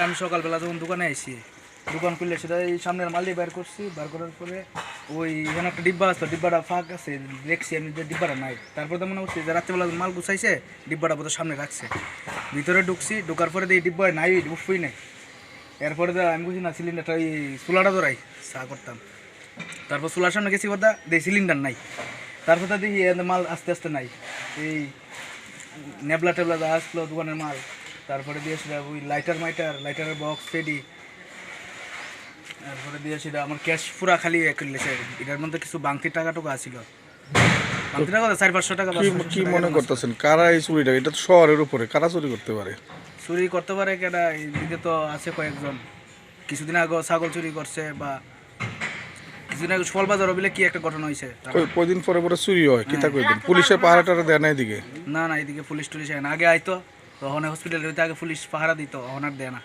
আমি সকালবেলা যখন দোকানে আইছি, দোকান খুললে সেটা এই সামনের মাল দিয়ে বের করছি, বের করার পরে ওই এখানে একটা ডিব্বা আছে, ডিব্বাটা ফাঁক আছে, দেখছি আমি যে ডিব্বাটা নাই। তারপর তো মনে করছি যে রাত্রেবেলা মাল গুছাইছে, ডিব্বাটা বোধহয় সামনে রাখছে। ভিতরে ঢুকছি, ঢোকার পরে এই ডিব্বা নাই, উঠবই নাই। এরপরে আমি বুঝি না সিলিন্ডারটা ওই চুলাটা ধরাই চা করতাম। তারপর চুলার সামনে গেছি কথা দেখি সিলিন্ডার নাই। তারপর তো দেখি মাল আস্তে আস্তে নাই, এই নেবলা টেবলা যা আসলো দোকানের মাল। তারপরে দিয়েছিল ওই লাইটারের বক্স রেডি। তারপরে দিয়েছিল আমার ক্যাশ পুরা খালি করলেছে, এটার মধ্যে কিছু বাংতির টাকা টুকু আসছিল, বাংতি টাকা 400-500 টাকা। কি মনে করতেছেন কারা এই চুরিটা? এটা তো শহরের উপরে, কারা চুরি করতে পারে? চুরি করতে পারে কেটা, এইদিকে তো আছে কয়েকজন। কিছুদিন আগে ছাগল চুরি করছে, বা কিছুদিন আগে ফলবাজার বলে কি একটা ঘটনা হয়েছে। কয়দিন পরে পরে চুরি হয়, কিতা কয়দিন? পুলিশের পাহারাটারা দেয় না এদিকে? না না, এদিকে পুলিশ টুলিশ আগে আইতো, তখন হসপিটালে আগে পুলিশ পাহারা দিত, এখন আর দেয় না।